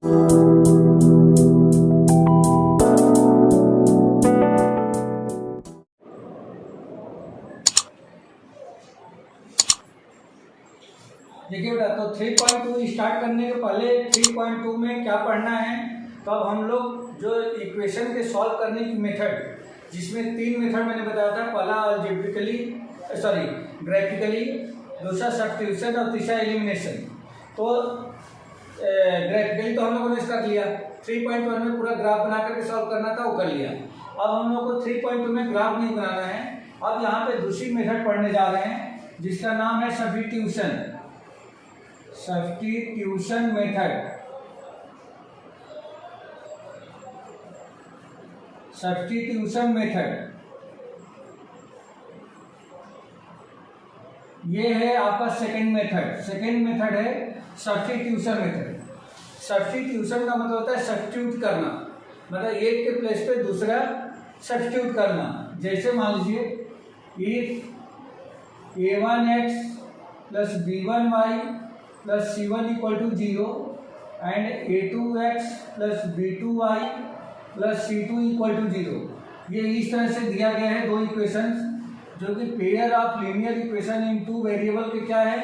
देखिए बेटा, तो 3.2 स्टार्ट करने के पहले 3.2 में क्या पढ़ना है। तो अब हम लोग जो इक्वेशन के सॉल्व करने की मेथड, जिसमें 3 मेथड मैंने बताया था, पहला ग्राफिकली, दूसरा सब्स्टिट्यूशन और तीसरा एलिमिनेशन। तो ग्राफिकली तो हम लोगों ने कर लिया, 3.1 में पूरा ग्राफ बना करके सॉल्व करना था, वो कर लिया। अब हम लोग को 3.2 में ग्राफ नहीं बनाना है। अब यहाँ पे दूसरी मेथड पढ़ने जा रहे हैं जिसका नाम है सब्स्टिट्यूशन मेथड। सब्स्टिट्यूशन मेथड ये है आपका सेकंड मेथड है सब्स्टिट्यूशन मेथड। सब्स्टिट्यूशन का मतलब होता है सब्स्टिट्यूट करना, मतलब एक के प्लेस पे दूसरा सब्स्टिट्यूट करना। जैसे मान लीजिए if a1x plus b1y plus c1 equal to 0 and a2x plus b2y plus c2 equal to 0, ये इस तरह से दिया गया है दो इक्वेशंस, जो कि pair of linear equation in two variable के क्या है,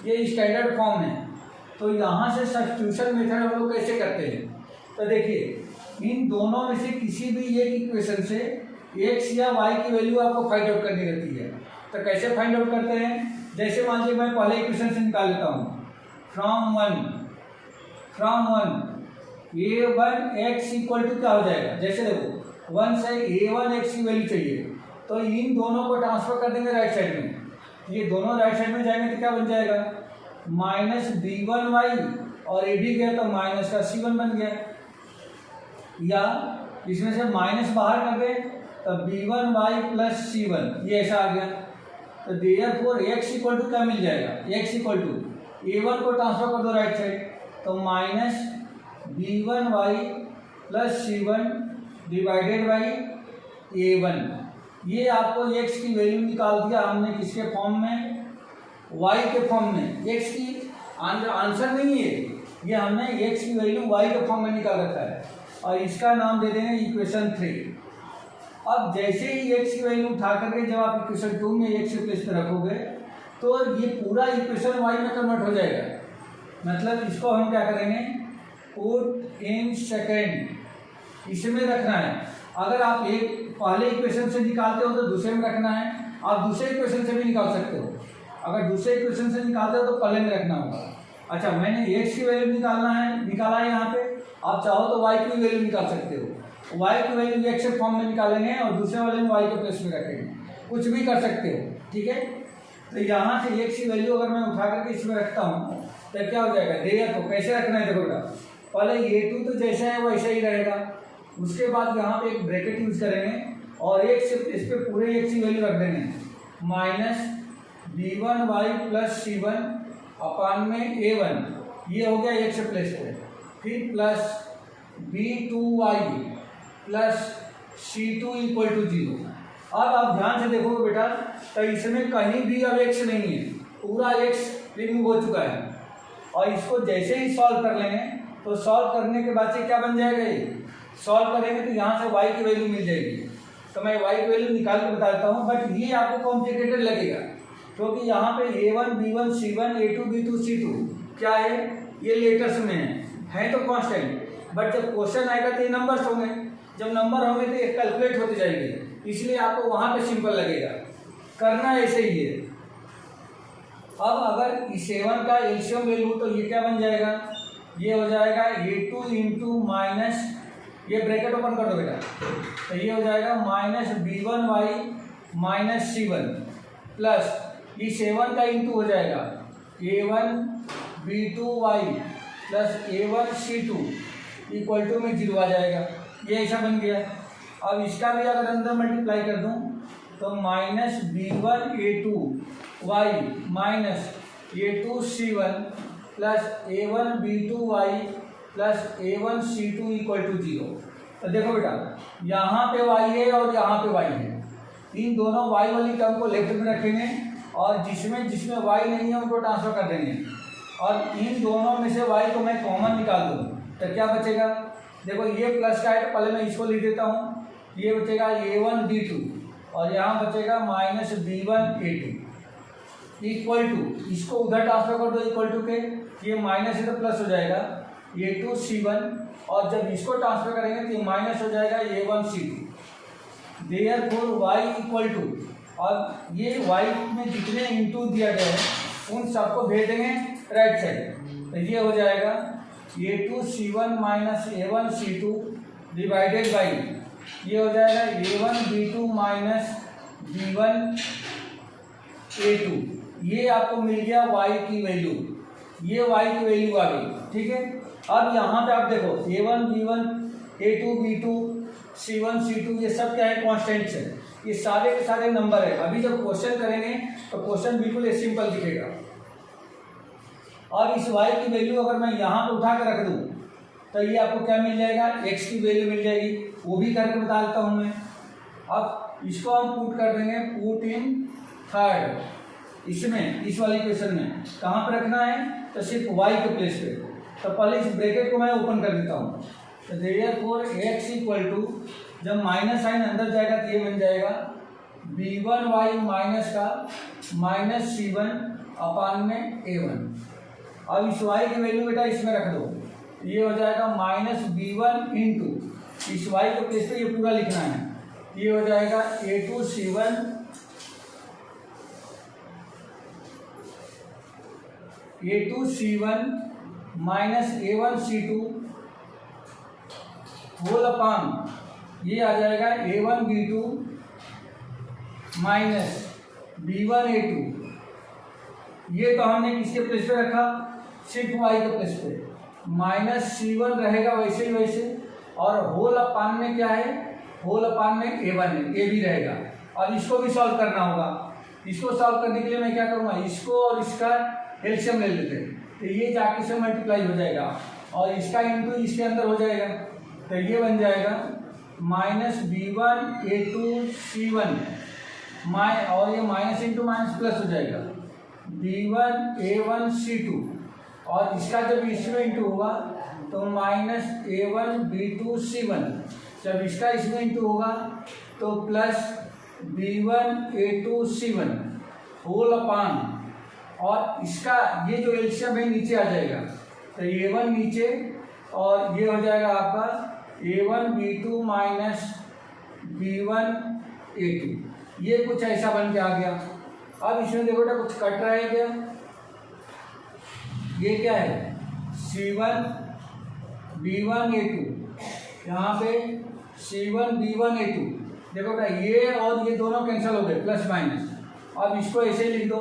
ये स्टैंडर्ड फॉर्म है। तो यहाँ से सब्स्टिट्यूशन मेथड हम लोग कैसे करते हैं, तो देखिए इन दोनों में से किसी भी एक इक्वेशन से x या y की वैल्यू आपको फाइंड आउट करनी रहती है। तो कैसे फाइंड आउट करते हैं, जैसे मान लीजिए मैं पहले इक्वेशन से निकाल लेता हूँ, from one a1x equal to क्या हो जाएगा, जैसे देखो 1 से a1x की वैल्यू चाहिए, तो इन दोनों को ट्रांसफर कर देंगे राइट साइड में। ये दोनों राइट साइड में जाएंगे तो क्या बन जाएगा, माइनस b1y, और ए भी गया तो माइनस का c1 बन गया। या इसमें से माइनस बाहर कर दें तो b1y प्लस c1, ये ऐसा आ गया। तो देयरफॉर x इक्वल टू क्या मिल जाएगा, x इक्वल टू a1 को ट्रांसफर कर दो राइट साइड, तो minus b1y plus c1 divided by a1। ये आपको x की वैल्यू निकाल दिया हमने किसके फॉर्म में, y के फॉर्म में। x की आंसर नहीं है ये, हमने x की वैल्यू y के फॉर्म में निकाल रखा है, और इसका नाम दे देंगे इक्वेशन 3। अब जैसे ही x की वैल्यू उठा करके जब आप इक्वेशन 2 में x के प्लेस पे रखोगे तो ये पूरा इक्वेशन y में कन्वर्ट हो जाएगा। मतलब इसको हम क्या करेंगे, पुट इन सेकेंड, इसमें रखना है। अगर आप एक पहले इक्वेशन से निकालते हो तो दूसरे में रखना है, आप दूसरे इक्वेशन से भी निकाल सकते हो। अगर दूसरे इक्वेशन से निकालते हो तो पहले में रखना होगा। अच्छा, मैंने x की वैल्यू निकाला है यहाँ पे, आप चाहो तो y की वैल्यू निकाल सकते हो। y की वैल्यू x के फॉर्म में निकालेंगे और दूसरे वाले में y के प्लेस में रखेंगे, कुछ भी कर सकते हो, ठीक है। तो यहाँ से x की वैल्यू अगर मैं उठा करके इसमें रखता हूँ तो क्या हो जाएगा, देयर को कैसे रखना है, देखो बेटा पहले a2 तो जैसा है वैसा ही रहेगा, उसके बाद यहाँ पे एक ब्रैकेट यूज करेंगे और एक से इस पे पूरे x की वैल्यू रख देंगे, माइनस b1y प्लस c1 अपान में a1, ये हो गया x प्लेस पे, फिर plus b2y plus c2 equal to 0। अब आप ध्यान से देखोगे बेटा, तो इसमें कहीं भी अब x नहीं है, पूरा x रिमूव हो चुका है। और इसको जैसे ही सॉल्व कर लेंगे तो सॉल्व करने के बाद से क्या बन जाएगा, ये सॉल्व करेंगे तो यहाँ से y की वैल्यू मिल जाएगी। तो मैं y की वैल्यू निकाल के बता देता हूँ, बट ये आपको कॉम्प्लिकेटेड लगेगा क्योंकि यहाँ पे a1 b1 c1 a2 b2 c2 क्या है, ये लेटर्स में है तो कांस्टेंट, बट जब क्वेश्चन आएगा तो ये नंबर्स होंगे, जब नंबर होंगे तो ये कैलकुलेट होती जाएगी, इसलिए आपको वहाँ पे सिंपल लगेगा। करना ऐसे ही है। अब अगर इस a1 का एलसीएम ले लूँ तो ये क्या बन जाएगा, ये हो जाएगा a2 इंटू माइनस, ये ब्रैकेट ओपन कर दो बेटा, तो ये हो जाएगा minus b1y minus c1 plus इस a1 का इंटू हो जाएगा a1 b2y plus a1 c2 equal to में 0 आ जाएगा, ये ऐसा बन गया। अब इसका भी अगर अंदर मल्टीप्लाई कर दूं तो minus b1 a2y minus a2 c1 plus a1 b2y plus a1 c2 equal to 0। तो देखो बेटा, यहाँ पे y है और यहाँ पे y है, इन दोनों y वाली टर्म को लेफ्ट में रखेंगे और जिसमें y नहीं है उनको ट्रांसफर कर देंगे, और इन दोनों में से y को मैं कॉमन निकाल दूँ तो क्या बचेगा, देखो ये प्लस का है तो पहले मैं इसको लिख देता हूँ, ये बचेगा a1 b2 और यहाँ बचेगा minus b1 a2 equal to, इसको उधर ट्रांसफर कर दो इक्वल टू के, ये माइनस है तो प्लस हो जाएगा a2 c1 और जब इसको ट्रांसफर करेंगे तो ये माइनस हो जाएगा a1 c2। Therefore y equal to, और ये y में जितने इंटू दिया गया है उन सबको भेज देंगे राइट साइड, तो ये हो जाएगा a2 c1 minus a1 c2 divided by, ये हो जाएगा a1 b2 minus b1 a2। ये आपको मिल गया y की वैल्यू, ये y की वैल्यू आ गई, ठीक है। अब यहाँ पे आप देखो a1 b1 a2 b2 c1 c2 ये सब क्या है, कॉन्स्टेंट्स है, ये सारे के सारे नंबर है। अभी जब क्वेश्चन करेंगे तो क्वेश्चन बिल्कुल सिंपल दिखेगा। अब इस y की वैल्यू अगर मैं यहाँ पे उठा के रख दूँ तो ये आपको क्या मिल जाएगा, x की वैल्यू मिल जाएगी, वो भी करके बता देता हूँ मैं। अब इसको हम पुट कर देंगे, पुट इन थर्ड, इसमें इस वाली क्वेश्चन में कहाँ पे रखना है, तो सिर्फ y के प्लेस पे। तो पहले इस ब्रैकेट को मैं ओपन कर देता हूँ, तो देयरफॉर x इक्वल टू, जब माइनस साइन अंदर जाएगा तो ये बन जाएगा b1y माइनस का माइनस c1 अपान में a1। अब इस y की वैल्यू बेटा इसमें रख दो, ये हो जाएगा माइनस b1 इंटू, इस y के प्लेस पे ये पूरा लिखना है, ये हो जाएगा a2 c1 a2 c1 minus a1 c2 whole upon, ये आ जाएगा a1 b2 minus b1 a2। ये तो हमने किसके प्लेस पे रखा, सिर्फ y के प्लेस पे, माइनस c1 रहेगा वैसे ही वैसे, और होल अपान में क्या है, होल अपान में a1 है, a भी रहेगा। अब इसको भी सॉल्व करना होगा, इसको सॉल्व करने के लिए मैं क्या करूँगा, इसको और इसका एलसीएम ले लेते हैं, तो ये जाके से मल्टीप्लाई हो जाएगा और इसका इंटू इसके अंदर हो जाएगा, तो ये बन जाएगा माइनस b1 a2 c1 और ये माइनस इंटू माइनस प्लस हो जाएगा b1 a1 c2, और इसका जब इसमें इंटू होगा तो माइनस a1 b2 c1, जब इसका इसमें इंटू होगा तो plus b1 a2 c1 whole upon, और इसका ये जो एलसीएम है नीचे आ जाएगा, तो a1 नीचे और ये हो जाएगा आपका a1 b2 minus b1 a2, ये कुछ ऐसा बन के आ गया। अब इसमें देखो बेटा कुछ कट रहा है क्या, ये क्या है c1 b1 a2, यहाँ पे c1 b1 a2, देखो बेटा ये और ये दोनों कैंसिल हो गए प्लस माइनस। अब इसको ऐसे ही लिख दो,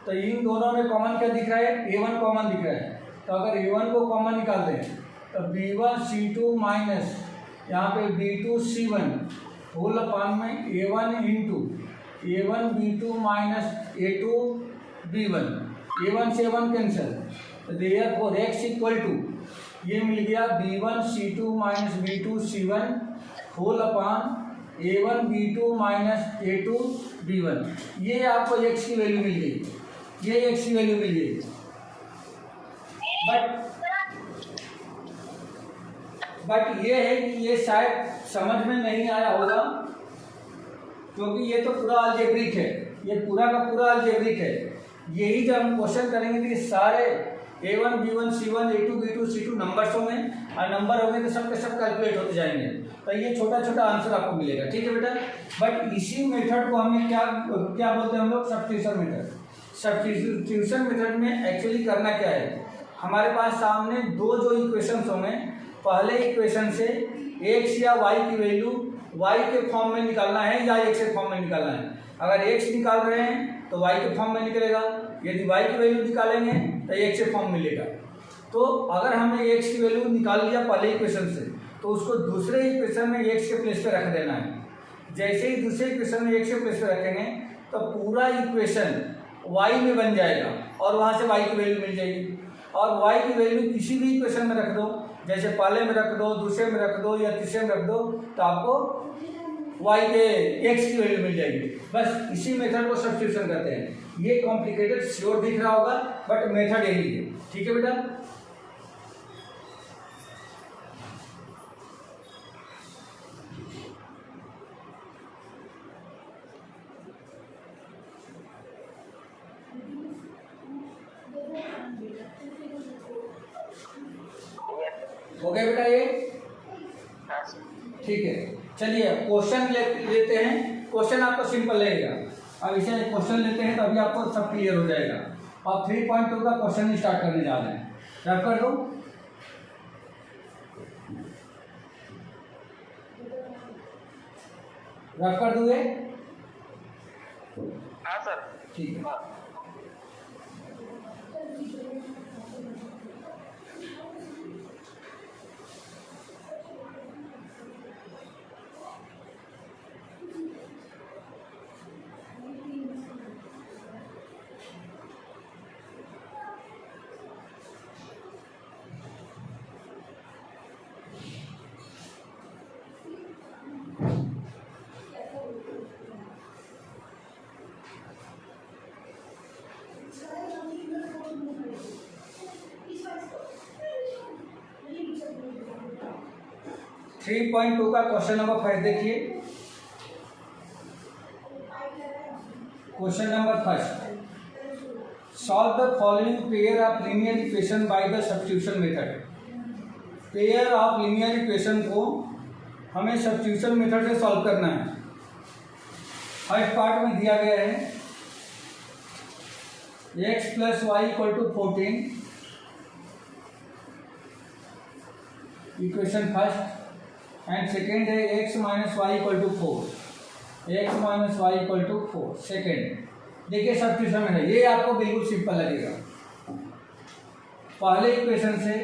तो इन दोनों में कॉमन क्या दिख रहा है, a1 कॉमन दिख रहा है, तो अगर a1 को कॉमन निकाल दें तो b1 c2 माइनस यहाँ पे b2 c1 होल अपान में a1 into a1 b2 minus a2 b1, a1 से a1 कैंसिल, तो देयरफॉर x इक्वल टू, ये मिल गया b1 c2 minus b2 c1 whole upon a1 b2 minus a2 b1। ये आपको x की value मिल गई, ये x की वैल्यू मिल गई। बट ये है कि ये शायद समझ में नहीं आया होगा, क्योंकि ये तो पूरा अलजेब्रिक है, ये पूरा का पूरा अलजेब्रिक है। यही जब हम क्वेश्चन करेंगे तो ये सारे a1 b1 c1 a2 b2 c2 numbers होंगे, और नंबर होंगे तो सब के सब कैलकुलेट होते जाएंगे, तो ये छोटा छोटा आंसर आपको मिलेगा, ठीक है बेटा। बट इसी मेथड को हमें क्या बोलते हैं हम लोग, सब्स्टिट्यूशन मेथड। सब्स्टिट्यूशन मेथड में एक्चुअली करना क्या है, हमारे पास सामने दो जो इक्वेशंस होंगे, पहले इक्वेशन से x या y की वैल्यू y के फॉर्म में निकालना है या x के फॉर्म में निकालना है। अगर x निकाल रहे हैं तो y के फॉर्म में निकलेगा, यदि y की वैल्यू निकालेंगे तो x के फॉर्म मिलेगा। तो अगर हमने x की वैल्यू निकाल लिया पहले इक्वेशन से, तो उसको दूसरे इक्वेशन में x के प्लेस पे रख देना है। जैसे ही दूसरे इक्वेशन में x के प्लेस पे रखेंगे तो पूरा इक्वेशन y में बन जाएगा और वहाँ से y की वैल्यू मिल जाएगी। और y की वैल्यू किसी भी इक्वेशन में रख दो, जैसे पहले में रख दो, दूसरे में रख दो या तीसरे में रख दो, तो आपको y के x की वैल्यू मिल जाएगी। बस इसी मेथड को सब्स्टिट्यूशन कहते हैं। ये कॉम्प्लिकेटेड श्योर दिख रहा होगा, बट मेथड यही है, ठीक है बेटा। हो गया बेटा ये? हाँ सर। ठीक है, चलिए क्वेश्चन लेते हैं। क्वेश्चन आपको सिंपल लगेगा। अब इसे क्वेश्चन लेते हैं तो अभी आपको सब क्लियर हो जाएगा। अब 3.2 का क्वेश्चन स्टार्ट करने जा रहे हैं। रख कर दो। रख कर दूंगे? हाँ सर। ठीक है। हाँ। 3.2 का क्वेश्चन नंबर 5 देखिए। Question number 1, solve the following pair of linear equation by the substitution method. Pair of linear equation को हमें सब्स्टिट्यूशन मेथड से सॉल्व करना है। फर्स्ट पार्ट में दिया गया है x plus y equal to 14, equation first, and second है x minus y equal to 4, x minus y equal to 4 second. देखिए सब्स्टिट्यूशन में है, ये आपको बिल्कुल सिंपल लगेगा। पहले इक्वेशन से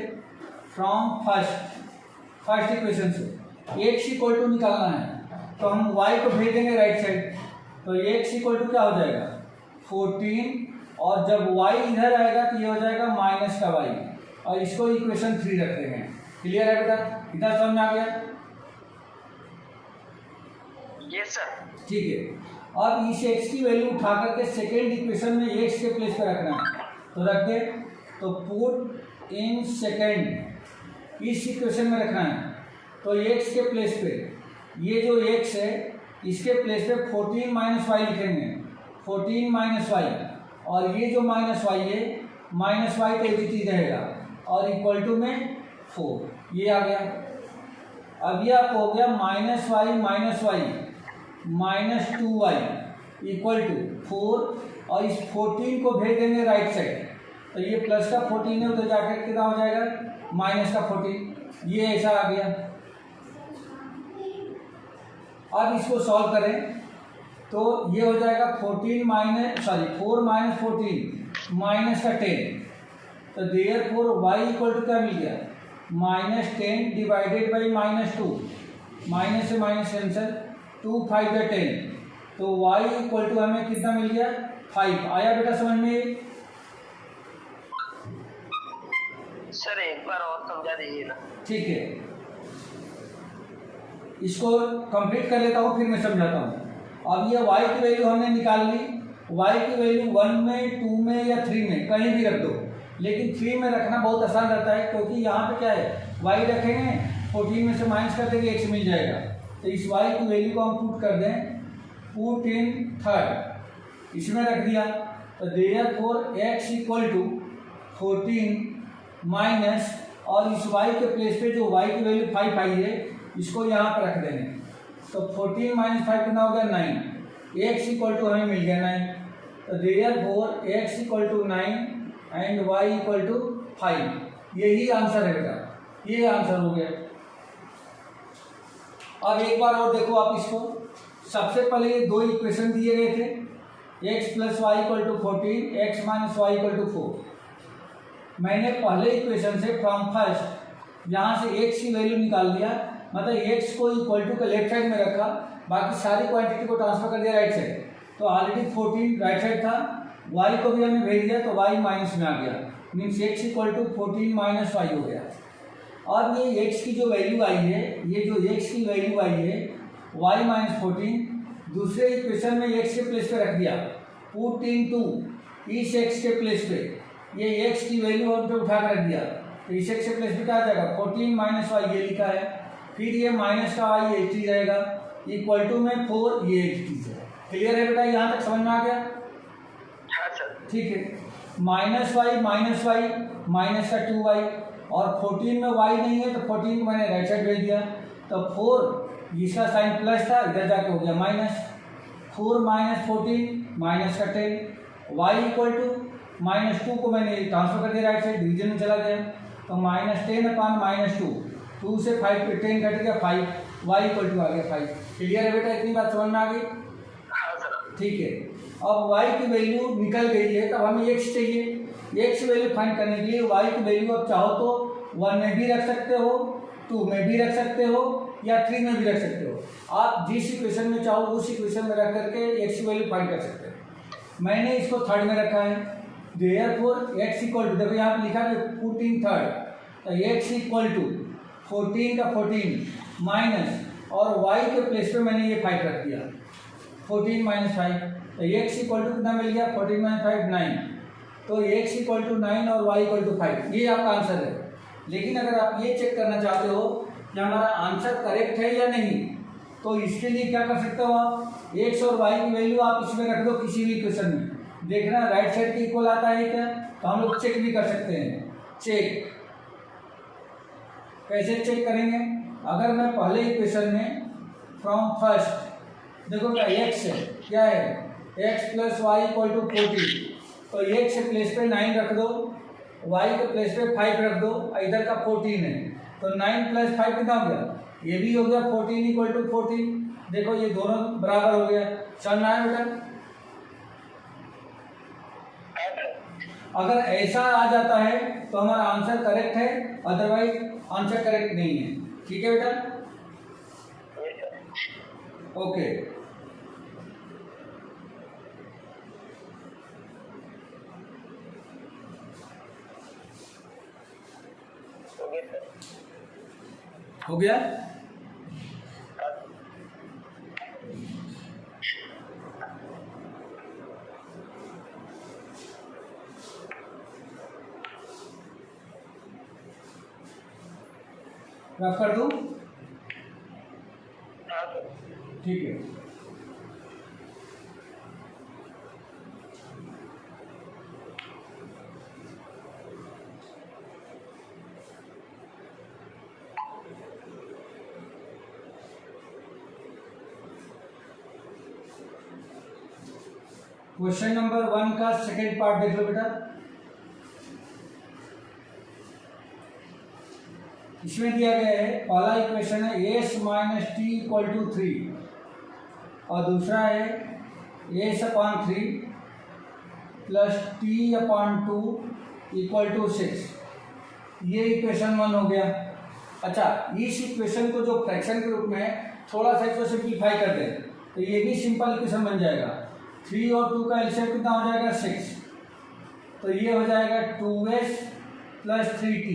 फ्रॉम फर्स्ट इक्वेशन से x इक्वल टू निकालना है तो हम y को भेज देंगे राइट साइड, तो x इक्वल टू क्या हो जाएगा 14, और जब y इधर आएगा तो ये हो जाएगा माइनस का y, और इसको इक्वेशन 3 रख देंगे। क्लियर है बेटा? इधर समझ में आ गया? Yes sir. ठीक है। अब इस x की वैल्यू उठा करके सेकेंड इक्वेशन में x के प्लेस पे रखना है, तो रख दे। तो पुट इन सेकेंड इस इक्वेशन में रखना है, तो x के प्लेस पे ये जो x है इसके प्लेस पे 14 माइनस वाई लिखेंगे, 14 माइनस वाई, और ये जो माइनस वाई है माइनस वाई तो एच रहेगा, और इक्वल टू में 4, ये आ गया। अब ये आपको हो गया minus y minus 2y equal to 4, और इस 14 को भेज देंगे राइट साइड, तो ये प्लस का 14 है तो जाकर कितना हो जाएगा माइनस का 14, ये ऐसा आ गया। अब इसको सॉल्व करें तो ये हो जाएगा 4 माइनस 14 माइनस का 10, तो देयरफॉर y इक्वल टू क्या मिल गया -10 डिवाइडेड बाई -2, माइनस से माइनस कैंसल, 2 5 या 10, तो y इक्वल टू हमें कितना मिल गया 5। आया बेटा समझ में? सर एक बार और समझा दीजिए ना। ठीक है, इसको कंप्लीट कर लेता हूँ फिर मैं समझाता हूँ। अब ये y की वैल्यू हमने निकाल ली, y की वैल्यू 1 में 2 में या 3 में कहीं भी रख दो, लेकिन 3 में रखना बहुत आसान रहता है, क्योंकि यहाँ पे क्या है y रखेंगे 14 में से माइनस कर देंगे x मिल जाएगा, तो इस y की वैल्यू को हम पुट कर दें, पुट इन थर्ड, इसमें रख दिया, तो therefore x equal to 14 minus, और इस y के प्लेस पे जो y की वैल्यू 5 आई है इसको यहाँ पर रख देंगे, तो 14 माइनस 5 कितना हो गया 9, x इक्वल टू हमें मिल गया 9, तो therefore x equal to 9 and y equal to 5, यही आंसर है बेटा, ये आंसर हो गया। अब एक बार और देखो आप इसको, सबसे पहले ये दो इक्वेशन दिए गए थे, x plus y equal to 14, x minus y equal to 4। मैंने पहले इक्वेशन से फ्रॉम फर्स्ट यहाँ से x की वैल्यू निकाल दिया, मतलब x को इक्वल टू के लेफ्ट साइड में रखा, बाकी सारी क्वांटिटी को ट्रांसफर कर दिया राइट साइड, तो ऑलरेडी 14 राइट साइड था, y को भी हमने भेज दिया तो y माइनस में आ गया, means x equal to 14 minus y हो गया। और ये x की जो वैल्यू आई है, ये जो x की वैल्यू आई है y माइनस 14, दूसरे इक्वेशन में x के प्लेस पे रख दिया, पुट इन टू इस x के प्लेस पे ये x की वैल्यू हम पे उठा कर रख दिया, तो इस x के प्लेस पे क्या आ जाएगा 14 माइनस वाई, ये लिखा है, फिर ये माइनस का y एच टी रहेगा, इक्वल टू में 4, ये एच टी है। क्लियर है बेटा? यहाँ तक समझ में आ गया? हाँ सर। ठीक है, माइनस वाई माइनस का 2y, और 14 में y नहीं है तो 14 को मैंने राइट साइड भेज दिया। तो 4 जिसका साइन प्लस था इधर जाके हो गया माइनस, 4 माइनस 14 माइनस का 10, y इक्वल टू -2 को मैंने ट्रांसफर कर दिया राइट साइड, डिवीजन में चला गया। तो -10 अपान -2, 2 से 5 पे 10 कट गया 5, y इक्वल टू आ गया 5। क्लियर है बेटा, इतनी बात समझ में आ गई? हाँ सर। ठीक है। अब y की वैल्यू निकल गई है, तब हमें x चाहिए। x वैल्यू फाइंड करने के लिए y की वैल्यू अब चाहो तो 1 में भी रख सकते हो, 2 में भी रख सकते हो, या 3 में भी रख सकते हो। आप जिस इक्वेशन में चाहो उस इक्वेशन में रख करके x की वैल्यू फाइंड कर सकते हो। मैंने इसको थर्ड में रखा है, देयरफॉर x इक्वल टू, देखो यहाँ पे लिखा है पुट इन थर्ड, तो x इक्वल टू 14 का 14 माइनस, और y के प्लेस पे मैंने ये 5 रख दिया, 14 माइनस 5, तो x इक्वल टू कितना मिल गया, 14 माइनस 5 9। तो x इक्वल टू 9 और y इक्वल टू 5, ये आपका आंसर है। लेकिन अगर आप ये चेक करना चाहते हो कि हमारा आंसर करेक्ट है या नहीं, तो इसके लिए क्या कर सकते हो आप, x और y की वैल्यू आप इसमें रख दो किसी भी इक्वेशन में, देखना राइट साइड के इक्वल आता है क्या, तो हम लोग चेक भी कर सकते हैं। चेक कैसे चेक करेंगे, अगर मैं पहले इक्वेशन में फ्रॉम फर्स्ट, देखो क्या x है, क्या है x plus y equal to 40, तो x के प्लेस पे 9 रख दो, y के प्लेस पे 5 रख दो, इधर का 14 है, तो 9 प्लस 5 कितना हो गया, ये भी हो गया 14 इक्वल टू 14। देखो ये दोनों बराबर हो गया, चलना है बेटा। अगर ऐसा आ जाता है तो हमारा आंसर करेक्ट है, अदरवाइज आंसर करेक्ट नहीं है। ठीक है बेटा, ओके। हो गया। रफ कर दूं? ठीक है। क्वेश्चन नंबर 1 का सेकेंड पार्ट देख लो बेटा। इसमें दिया गया है, पहला इक्वेशन है s minus t equal to 3, और दूसरा है s upon 3 plus t upon 2 equal to 6। ये इक्वेशन 1 हो गया। अच्छा, इस इक्वेशन को जो फ्रैक्शन के रूप में थोड़ा सा इसको सिंप्लीफाई कर दें तो ये भी सिंपल इक्वेशन बन जाएगा। 3 और 2 का एलसीएम कितना हो जाएगा, 6, तो ये हो जाएगा 2s plus 3t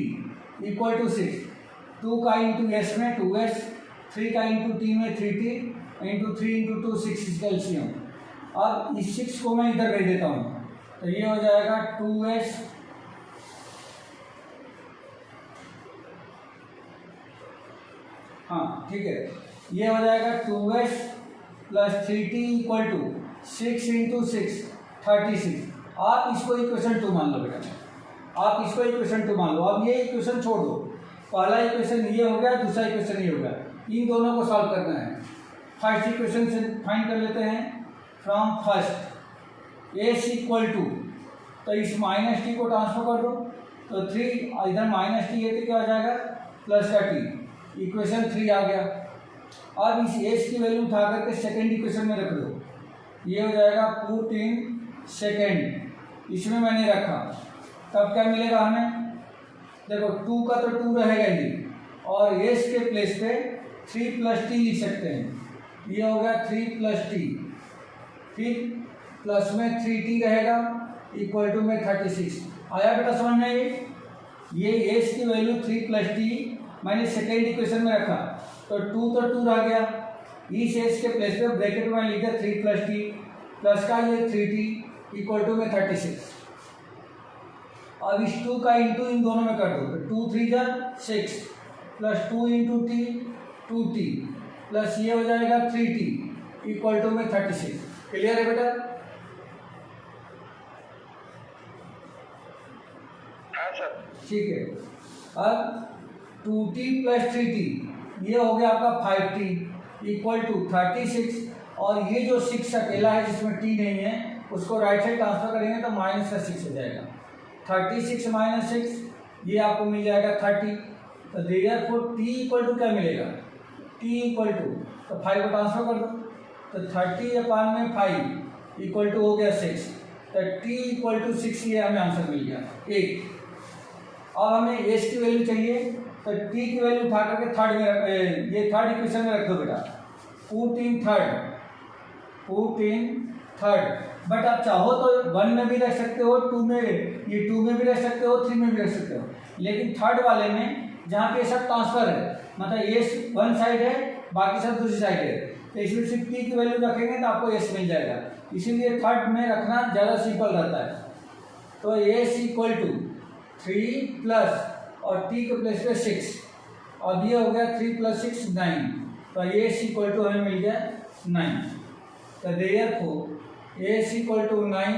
equal to 6। 2 का इंटू एस में 2s, 3 का इंटू टी में 3t, इंटू 3 इंटू 2 6 इसका एलसीएम। अब इस 6 को मैं इधर भेज देता हूँ, तो ये हो जाएगा 2s हाँ ठीक है, ये हो जाएगा 2s plus 3t equal to 6 into 6 36। आप इसको इक्वेशन 2 मान लो बेटा, आप इसको इक्वेशन 2 मान लो। अब ये इक्वेशन छोड़ दो, पहला इक्वेशन ये हो गया, दूसरा इक्वेशन ये हो गया, इन दोनों को सॉल्व करना है। फर्स्ट इक्वेशन से फाइंड कर लेते हैं, from first s equal to, तो इस माइनस टी को ट्रांसफर कर दो, तो 3 इधर माइनस टी है तो क्या हो जाएगा प्लस का टी, इक्वेशन 3 आ गया। अब इस एस की वैल्यू उठा करके सेकेंड इक्वेशन में रख दो, ये हो जाएगा पुट इन सेकेंड, इसमें मैंने रखा, तब क्या मिलेगा हमें, देखो 2 का तो 2 रहेगा ही, और एस के प्लेस पे 3 प्लस टी लिख सकते हैं, ये हो गया 3 प्लस टी, फिर प्लस में 3t रहेगा इक्वल टू में 36। आया बेटा समझ में? ये एस की वैल्यू 3 प्लस टी मैंने सेकेंड इक्वेशन में रखा, तो 2 तो 2 रह गया, इस एस के प्लेस पे ब्रैकेट में लिख दिया 3 प्लस टी, प्लस का ये 3t इक्वल टू में 36। अब इस 2 का इंटू इन दोनों में कर दो, तो 2 3 जा 6 plus 2 into T 2t plus ये हो जाएगा 3t इक्वल टू में 36। क्लियर है बेटा? हाँ सर। ठीक है। अब 2t प्लस 3t ये हो गया आपका 5t इक्वल टू 36, और ये जो 6 अकेला है जिसमें t नहीं है उसको राइट साइड ट्रांसफर करेंगे तो माइनस का 6 हो जाएगा। 36 माइनस 6 ये आपको मिल जाएगा 30। तो देयरफॉर t इक्वल टू क्या मिलेगा, t इक्वल टू तो 5 को ट्रांसफर कर दो तो 30/5 इक्वल टू हो गया 6। तो t इक्वल टू 6 ये हमें आंसर मिल गया 1। अब हमें एस की वैल्यू चाहिए तो t की वैल्यू उठा करके थर्ड में ये थर्ड इक्वेशन में रख दो बेटा, पुट इन थर्ड। बट आप चाहो तो 1 में भी रख सकते हो, 2 में, ये 2 में भी रख सकते हो, 3 में भी रख सकते हो, लेकिन थर्ड वाले में जहाँ पे सब ट्रांसफर है, मतलब ये वन साइड है बाकी सब दूसरी साइड है, तो इसमें सिर्फ t की वैल्यू रखेंगे तो आपको s मिल जाएगा, इसीलिए थर्ड में रखना ज़्यादा सिंपल रहता है। तो s इक्वल टू 3 प्लस और t के प्लेस पे 6, और ये हो गया 3 प्लस 6 9, तो s इक्वल टू हमें मिल गया 9। तो therefore s equal to 9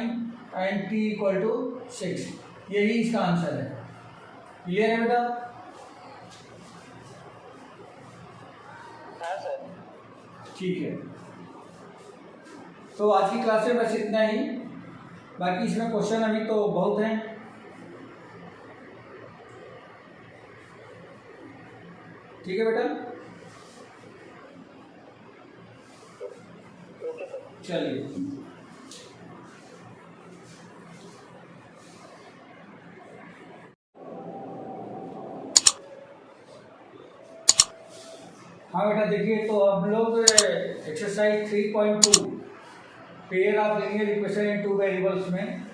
and t equal to 6, यही इसका आंसर है। क्लियर है बेटा? हाँ सर। ठीक है, तो आज की क्लास में बस इतना ही, बाकी इसमें क्वेश्चन अभी तो बहुत हैं। ठीक है बेटा, ओके सर। चलिए। हाँ बेटा देखिए, तो हम लोग exercise 3.2 pair of linear equation in two variables में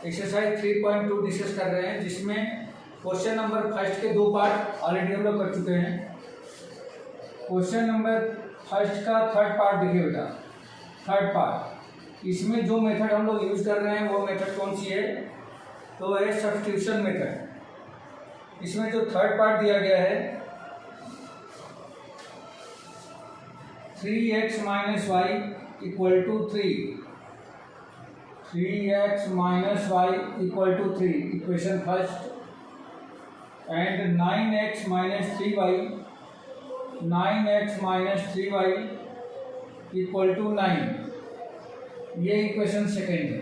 एक्सरसाइज 3.2 डिस्कस कर रहे हैं, जिसमें क्वेश्चन नंबर फर्स्ट के 2 पार्ट ऑलरेडी हम लोग कर चुके हैं। क्वेश्चन नंबर फर्स्ट का थर्ड पार्ट देखिए बेटा, थर्ड पार्ट, इसमें जो मेथड हम लोग यूज कर रहे हैं वो मेथड कौन सी है, तो है सब्स्टिट्यूशन मेथड। इसमें जो थर्ड पार्ट दिया गया है 3x minus y equal to 3x minus y equal to 3 equation first, and 9x minus 3y equal to 9, ये इक्वेशन सेकेंड है।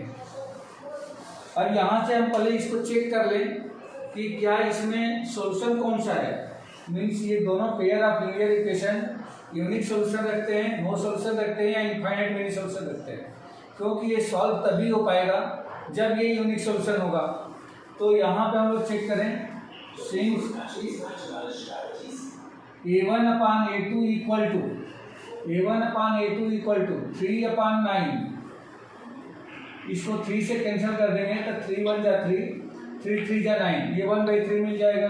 अब यहाँ से हम पहले इसको चेक कर लें कि क्या इसमें सॉल्यूशन कौन सा है, मीन्स ये दोनों pair of linear equation unique solution रखते हैं, नो सॉल्यूशन रखते हैं, या इनफाइनाइट मेनी सॉल्यूशन रखते हैं, क्योंकि ये सॉल्व तभी हो पाएगा जब ये यूनिक सॉल्यूशन होगा। तो यहाँ पे हम लोग चेक करें, सिंस a1/a2 इक्वल टू 3/9, इसको 3 से कैंसिल कर देंगे तो 3 1 जा 3, 3 3 जा 9, ये 1/3 मिल जाएगा।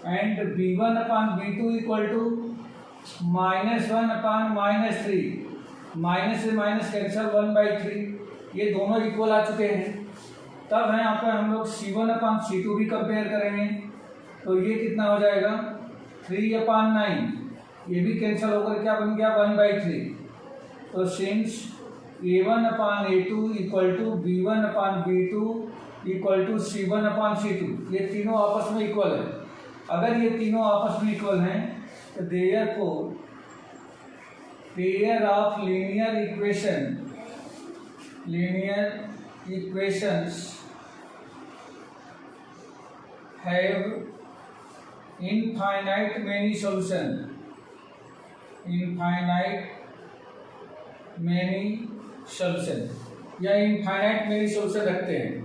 And b1/b2 equal to -1/-3, minus से माइनस कैंसिल 1/3, ये दोनों इक्वल आ चुके हैं। तब है यहाँ पे हम लोग c1/c2 भी कंपेयर करेंगे, तो ये कितना हो जाएगा 3/9, ये भी कैंसिल होकर क्या बन गया 1/3। तो since a1/a2 equal to b1/b2 equal to c1/c2, ये तीनों आपस में इक्वल है। अगर ये तीनों आपस में इक्वल हैं तो therefore pair of linear equations have infinite many solution या इनफाइनाइट मेनी सॉल्यूशन रखते हैं।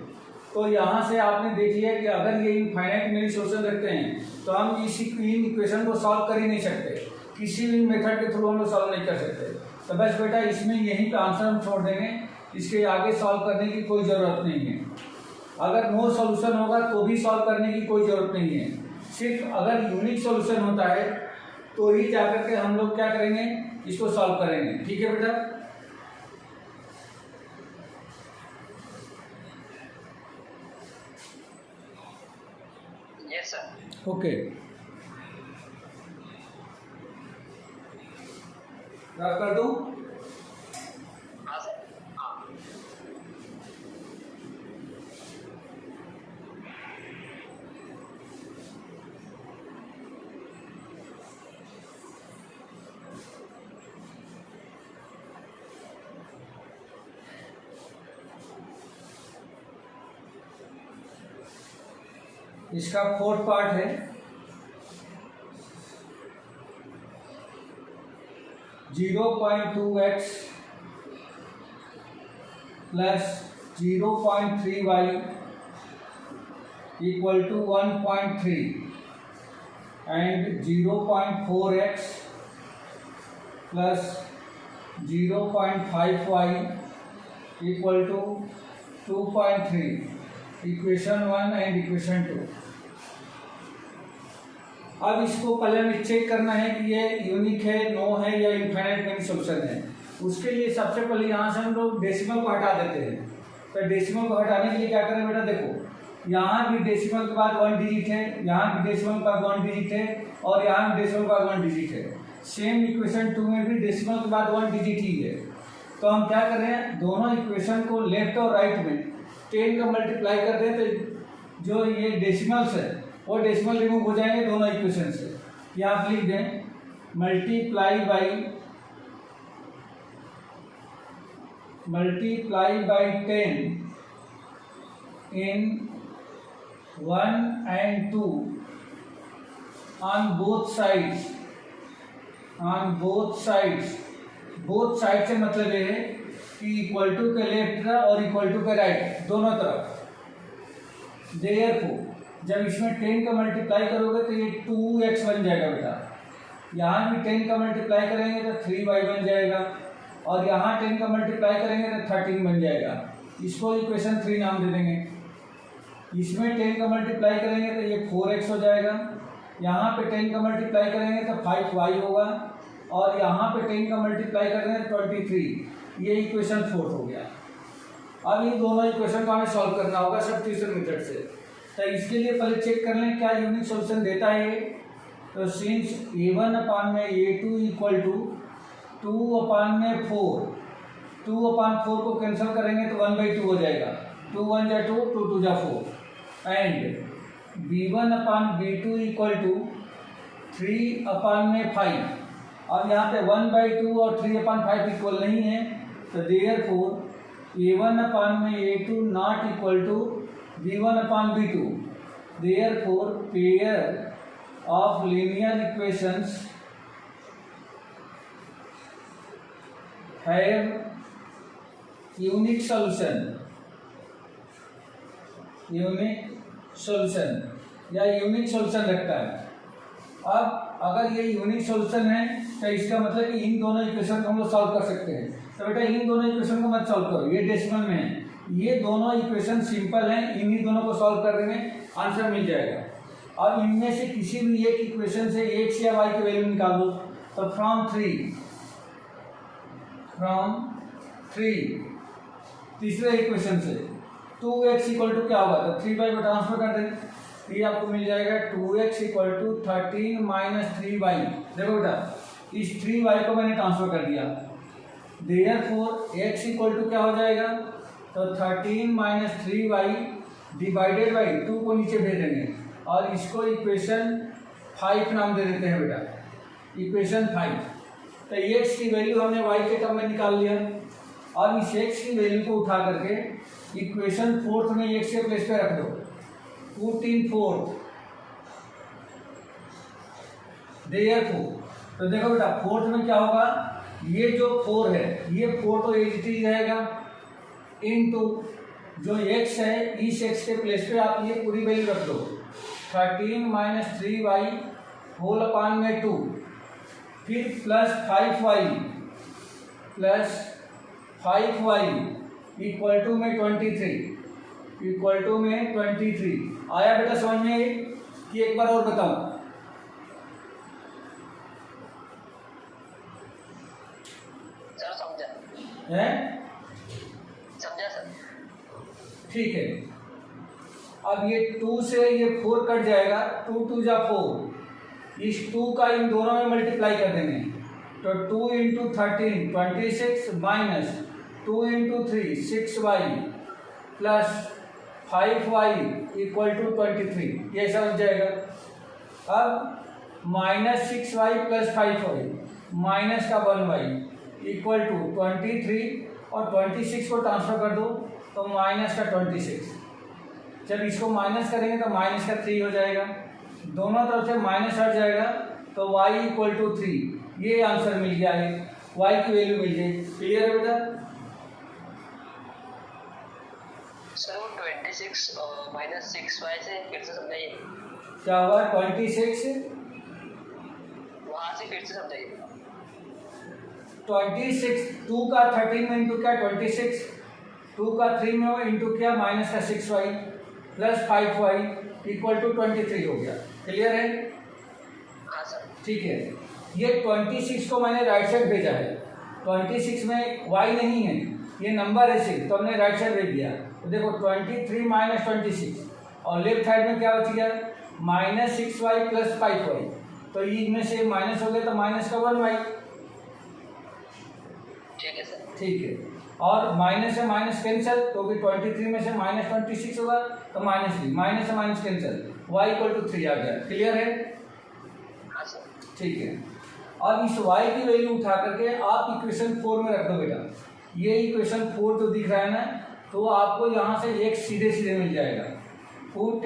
तो यहाँ से आपने देख लिया कि अगर ये इनफाइनाइट मेनी सॉल्यूशन रखते हैं तो हम इन इक्वेशन को सॉल्व कर ही नहीं सकते, किसी भी मेथड के थ्रू हम लोग सॉल्व नहीं कर सकते। तो बस बेटा इसमें यहीं पे आंसर हम छोड़ देंगे, इसके आगे सॉल्व करने की कोई ज़रूरत नहीं है। अगर नो सॉल्यूशन होगा तो भी सॉल्व करने की कोई ज़रूरत नहीं है, सिर्फ अगर यूनिक सॉल्यूशन होता है तो ही जाकर के हम लोग क्या करेंगे, इसको सॉल्व करेंगे। ठीक है बेटा? Yes sir. ओके, कर दूं? हाँ सर। हाँ। इसका फोर्थ पार्ट है 0.2x plus 0.3y equal to 1.3 and 0.4x plus 0.5y equal to 2.3 equation 1 and equation 2। अब इसको पहले हमें चेक करना है कि ये यूनिक है, नो है या इनफाइनाइट मेनी सोल्यूशन है। उसके लिए सबसे पहले यहाँ से हम लोग डेसिमल को हटा देते हैं। तो डेसिमल को हटाने के लिए क्या करें बेटा, देखो यहाँ भी डेसिमल के बाद 1 डिजिट है, यहाँ भी डेसिमल के बाद 1 डिजिट है और यहाँ भी डेसिमल के बाद 1 डिजिट है। सेम इक्वेशन 2 में भी डेसिमल के बाद 1 डिजिट ही है। तो हम क्या कर रहे हैं, दोनों इक्वेशन को लेफ्ट और राइट में 10 का मल्टीप्लाई कर दें तो जो ये डेसिमल्स है वो डेसिमल रिमूव हो जाएंगे दोनों इक्वेशन से। या आप लिख दें multiply by 10 in 1 and 2 on both sides। Both side से मतलब ये है कि इक्वल टू के लेफ्ट और इक्वल टू के राइट दोनों तरफ। देयरफॉर जब इसमें 10 का मल्टीप्लाई करोगे तो ये 2x बन जाएगा बेटा। यहाँ भी 10 का मल्टीप्लाई करेंगे तो 3y बन जाएगा और यहाँ 10 का मल्टीप्लाई करेंगे तो 13 बन जाएगा। इसको इक्वेशन 3 नाम दे देंगे। इसमें 10 का मल्टीप्लाई करेंगे तो ये 4x हो जाएगा, यहाँ पे 10 का मल्टीप्लाई करेंगे तो 5y होगा और यहाँ पे 10 का मल्टीप्लाई करेंगे तो 23। ये इक्वेशन 4 हो गया। अब इन दोनों इक्वेशन को हमें सॉल्व करना होगा सब्स्टिट्यूशन मेथड से। तो इसके लिए पहले चेक कर लें क्या यूनिक सॉल्यूशन देता है ये। तो सिंस a1 अपान में a2 इक्वल टू 2 अपान में 4, 2 अपान 4 को कैंसिल करेंगे तो 1/2 हो जाएगा। 2 1 जा 2, 2 2 जा 4 and b1 upon b2 equal to 3 upon में 5। अब यहाँ पे 1/2 और 3 अपान 5 इक्वल नहीं है तो देयरफॉर a1 अपान में a2 not equal to b1 upon b2। Therefore, pair of linear equations have unique solution या यूनिक सॉल्यूशन रखता है। अब अगर ये यूनिक सॉल्यूशन है तो इसका मतलब कि इन दोनों इक्वेशन को हम लोग सॉल्व कर सकते हैं। तो बेटा इन दोनों इक्वेशन को मत सॉल्व करो, ये डेसिमल में है। ये दोनों इक्वेशन सिंपल हैं, इन्हीं दोनों को सॉल्व करने में आंसर मिल जाएगा। अब इनमें से किसी भी एक इक्वेशन से x या y की वैल्यू निकाल दो। तो फ्रॉम 3 तीसरे इक्वेशन से 2x इक्वल टू क्या होगा, तो 3y को ट्रांसफर कर दें। ये आपको मिल जाएगा 2x equal to 13 minus 3y। देखो बेटा इस 3y को मैंने ट्रांसफर कर दिया। देयरफॉर x इक्वल टू क्या हो जाएगा, तो 13 माइनस 3y डिवाइडेड बाई 2 को नीचे भेज देंगे और इसको इक्वेशन 5 नाम दे देते हैं बेटा, इक्वेशन 5। तो x की वैल्यू हमने y के टर्म में निकाल लिया। अब इस x की वैल्यू को उठा करके इक्वेशन 4 में x के प्लेस पे रख दो, 14/4। देयरफॉर तो देखो बेटा 4 में क्या होगा, ये जो 4 है ये 4 तो एज इट इज रहेगा इनटू जो x है इस x के प्लेस पे आप ये पूरी वैल्यू रख दो, 13 माइनस 3y होल अपान में 2, फिर प्लस 5y इक्वल टू में 23, इक्वल टू में 23। आया बेटा समझ में कि एक बार और बताऊं, सर समझा है समझा सर। ठीक है। अब ये 2 से ये 4 कट जाएगा, 2 2 जा 4, इस 2 का इन दोनों में मल्टीप्लाई कर देंगे तो 2 into 13 26 minus 2 into 3 6y plus 5y equal to 23। ये समझ जाएगा। अब minus 6y plus 5y minus का 1y इक्वल टू 23 और 26 को ट्रांसफर कर दो तो माइनस का 26। जब इसको माइनस करेंगे तो माइनस का 3 हो जाएगा, दोनों तरफ से माइनस हट जाएगा तो y इक्वल टू 3, ये आंसर मिल गया है, y की वैल्यू मिल गई। क्लियर है बेटा? सर वो 26 माइनस 6y से फिर से समझाइए। क्या हुआ? 26 वहाँ से फिर से समझाइए। 26 2 का 13 में इंटू क्या 26, 2 का 3 में इंटू क्या माइनस का 6y plus 5y equal to 23 हो गया। क्लियर है? हाँ सर। ठीक है, ये 26 को मैंने राइट साइड भेजा है, 26 में y नहीं है, ये नंबर है सिर्फ, तो हमने राइट साइड भेज दिया। तो देखो 23 माइनस 26 और लेफ्ट साइड में क्या बच गया माइनस 6y प्लस 5y, तो इनमें से माइनस हो गया तो माइनस का 1y। ठीक है सर। ठीक है, और माइनस से माइनस कैंसिल, तो भी 23 में से माइनस 26 होगा तो माइनस 3, माइनस से minus cancel, y equal to 3 आ गया। क्लियर है? हाँ सर। ठीक है, और इस y की वैल्यू उठा करके आप इक्वेशन 4 में रख दो बेटा। ये इक्वेशन 4 जो दिख रहा है ना, तो आपको यहाँ से एक सीधे सीधे मिल जाएगा। 4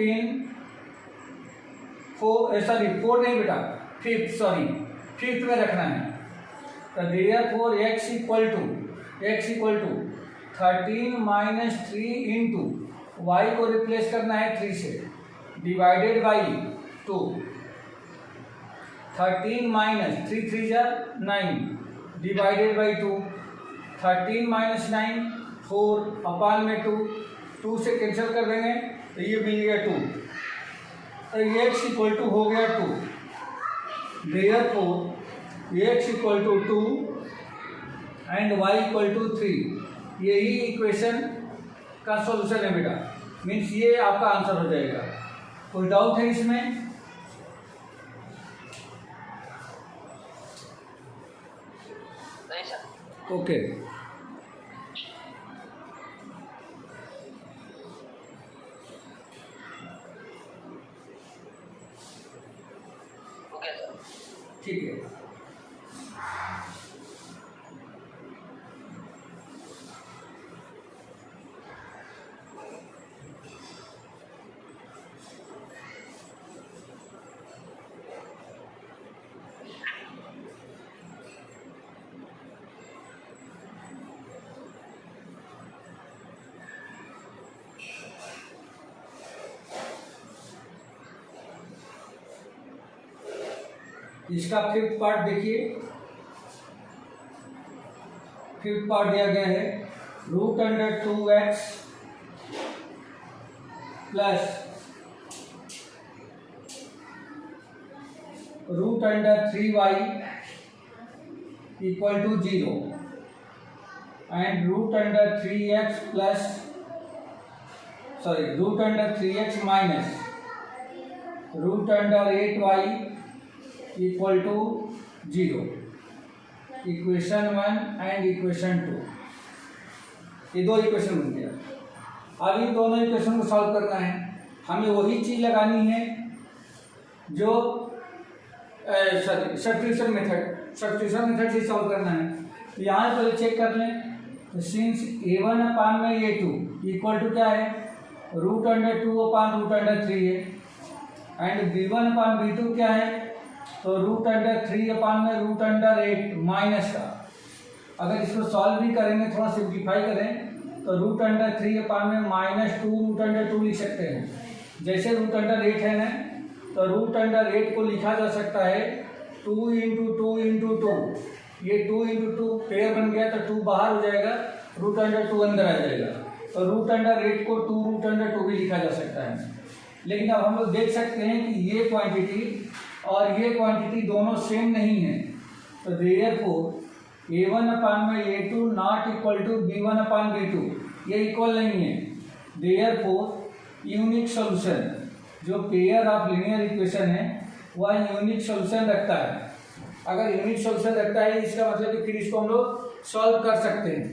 नहीं बेटा, फिफ्थ में रखना है। तो therefore x equal to 13 minus 3 into y को रिप्लेस करना है 3 से, डिवाइडेड बाई 2। 13 माइनस 3 3 जा 9 डिवाइडेड बाई 2, 13 माइनस 9 4 अपान में 2 से कैंसिल कर देंगे तो ये मिल गया 2, तो x इक्वल टू हो गया 2। Therefore x equal to 2 and y equal to 3, यही इक्वेशन का सॉल्यूशन है बेटा, मीन्स ये आपका आंसर हो जाएगा। कोई डाउट है इसमें? नहीं सर। Okay, okay sir. ठीक है। इसका फिफ्थ पार्ट देखिए, फिफ्थ पार्ट दिया गया है √2x plus √3y equal to 0 and √3x plus √3x minus √8y equal to 0। Equation 1 and equation 2, ये दो इक्वेशन बन गया। अब इन दोनों इक्वेशन को सॉल्व करना है, हमें वही चीज़ लगानी है जो सब्स्टिट्यूशन मेथड से सॉल्व करना है। तो यहाँ पहले चेक कर लें, तो सिंस a1 अपान में a2 इक्वल टू क्या है √2 अपान √3 है, एंड b1 अपान b2 क्या है तो √3 अपान में √8 माइनस का। अगर इसको सॉल्व भी करेंगे, थोड़ा सिंप्लीफाई करें तो √3 अपान में -2 √2 लिख सकते हैं। जैसे √8 है ना, तो √8 को लिखा जा सकता है 2 × 2 × 2, ये 2 × 2 पेयर बन गया तो 2 बाहर हो जाएगा, √2 अंदर आ जाएगा, तो √8 को 2 √2 भी लिखा जा सकता है। लेकिन अब हम लोग देख सकते हैं कि ये क्वांटिटी और ये क्वांटिटी दोनों सेम नहीं है, तो देयरफॉर a1 अपान में a2 not equal to b1 upon b2, ये इक्वल नहीं है। देयरफॉर यूनिक सॉल्यूशन, जो पेयर ऑफ लीनियर इक्वेशन है वह यूनिक सॉल्यूशन रखता है। अगर यूनिक सॉल्यूशन रखता है इसका मतलब कि फिर इसको हम लोग सॉल्व कर सकते हैं।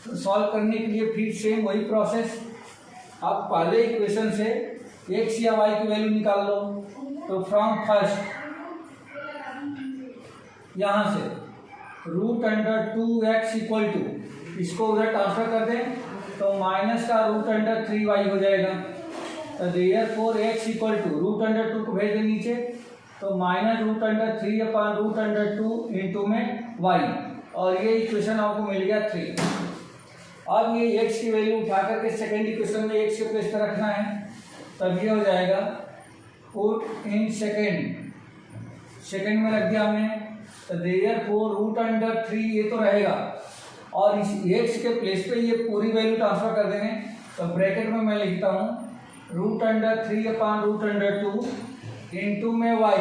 तो सॉल्व करने के लिए फिर सेम वही प्रोसेस, आप पहले इक्वेशन से x या y की वैल्यू निकाल लो। तो फ्रॉम फर्स्ट यहाँ से √2x इक्वल टू, इसको उधर ट्रांसफर कर दें तो माइनस का √3y हो जाएगा, तो देयरफॉर x इक्वल टू √√2 को भेज दें नीचे, तो -√3/√2 इंटू में y, और ये इक्वेशन आपको मिल गया 3। अब ये x की वैल्यू उठा करके सेकेंड इक्वेशन में x के प्लेस पर रखना है, तब ये हो जाएगा पुट इन सेकेंड में रख दिया हमने, तो देयरफॉर √3 ये तो रहेगा, और इस x के प्लेस पे ये पूरी वैल्यू ट्रांसफर कर देंगे। तो ब्रैकेट में मैं लिखता हूँ √3/√2 इंटू में y,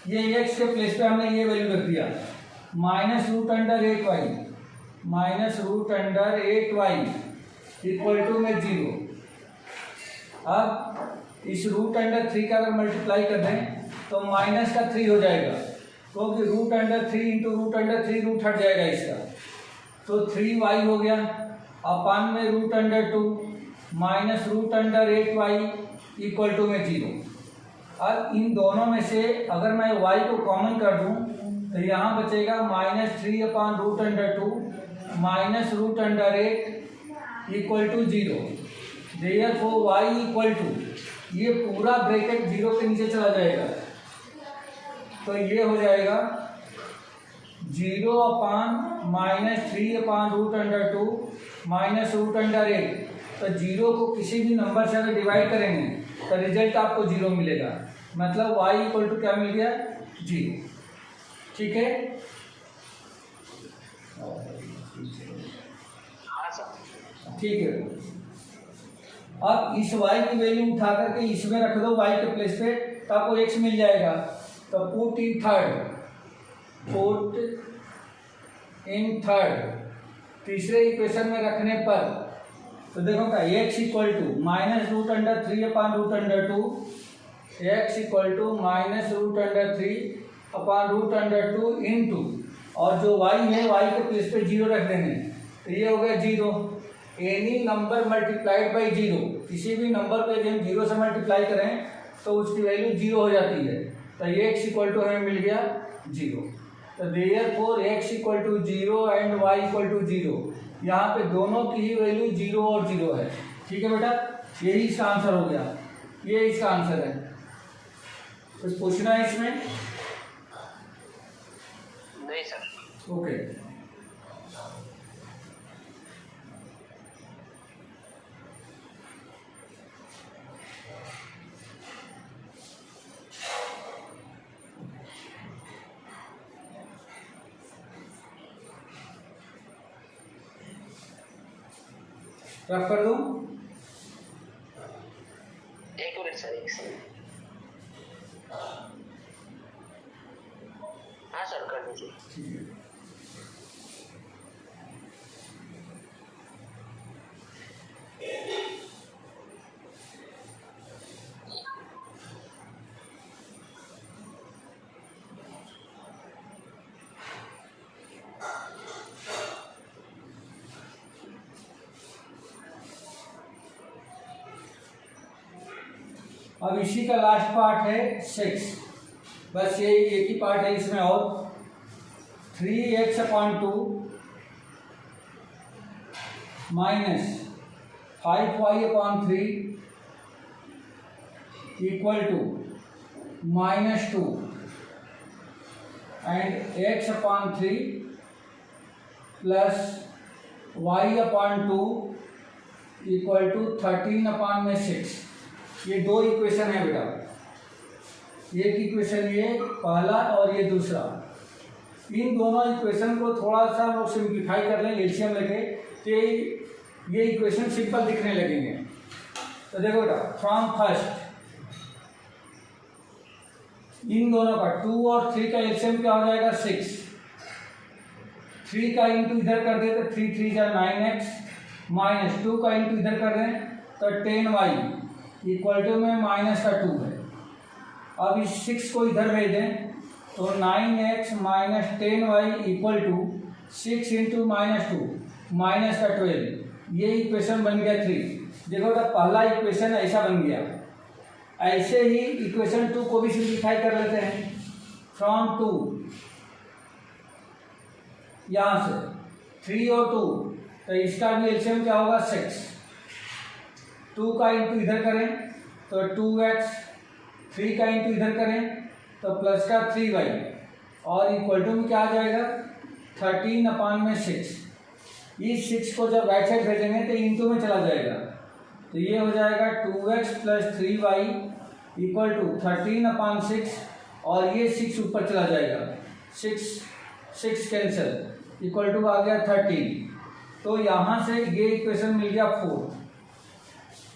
ये x के प्लेस पे हमने ये वैल्यू रख दिया, -√8y इक्वल टू में 0। अब इस √3 का अगर मल्टीप्लाई कर दें तो -3 हो जाएगा, क्योंकि √3 इंटू √3 रूट हट जाएगा इसका, तो 3y हो गया अपान में √2 -√8y इक्वल टू में 0। अब इन दोनों में से अगर मैं y को कॉमन कर दूं तो यहाँ बचेगा -3/√2 -√8 equal to 0। Therefore y equal to, ये पूरा ब्रैकेट 0 के नीचे चला जाएगा, तो ये हो जाएगा 0/-3/√2 -√8। तो 0 को किसी भी नंबर से अगर डिवाइड करेंगे तो रिजल्ट आपको 0 मिलेगा, मतलब y इक्वल टू क्या मिल गया 0। ठीक है, हाँ सर। ठीक है। अब इस y की वैल्यू उठा करके इसमें रख दो y के प्लेस पे, तो आपको x मिल जाएगा। तो पुट इन थर्ड तीसरे इक्वेशन में रखने पर तो देखो क्या, x equal to -√3/√2, x equal to -√3/√2 into, और जो y है y के प्लेस पे 0 रख देंगे, तो ये हो गया 0। एनी नंबर मल्टीप्लाइड बाई 0, किसी भी नंबर पे यदि हम 0 से मल्टीप्लाई करें तो उसकी वैल्यू 0 हो जाती है, तो ये x इक्वल टू हमें मिल गया 0। तो therefore x equal to 0 and y equal to 0, यहाँ पे दोनों की ही वैल्यू 0 और 0 है। ठीक है बेटा, यही इसका आंसर हो गया, ये इसका आंसर है। कुछ पूछना है इसमें? नहीं सर। ओके, रफ कर दूं? एक मिनट सर, एक सेकंड। हाँ सर, कर दीजिए। ठीक है। अब इसी का लास्ट पार्ट है 6, बस ये एक ही पार्ट है इसमें, और 3x/2 -5y/3 equal to -2 and x/3 plus y/2 equal to 13/6। ये दो इक्वेशन है बेटा, एक इक्वेशन ये पहला और ये दूसरा। इन दोनों इक्वेशन को थोड़ा सा वो सिंप्लीफाई कर लें एलसीएम लेके, तो ये इक्वेशन सिंपल दिखने लगेंगे। तो देखो बेटा, फ्रॉम फर्स्ट इन दोनों का 2 और 3 का एलसीएम क्या हो जाएगा 6। 3 का इंटू इधर कर दे तो 3 3 जा 9x, माइनस 2 का इंटू इधर कर दें तो 10y इक्वल टू में -2 है। अब इस 6 को इधर भेज दें तो 9x minus 10y equal to 6 into -2 -12। ये इक्वेशन बन गया 3। देखो तो पहला इक्वेशन ऐसा बन गया। ऐसे ही इक्वेशन 2 को भी सिंप्लीफाई कर लेते हैं। फ्रॉम 2 यहाँ से 3 और 2, तो इसका भी एलसीएम क्या होगा 6। 2 का इंटू इधर करें तो 2x, 3 का इंटू इधर करें तो प्लस का 3y और इक्वल टू में क्या आ जाएगा 13/6। इस 6 को जब राइट साइड भेजेंगे तो इंटू में चला जाएगा, तो ये हो जाएगा 2x plus 3y equal to 13/6 और ये 6 ऊपर चला जाएगा, 6 कैंसिल इक्वल टू आ गया 13। तो यहाँ से ये इक्वेशन मिल गया 4।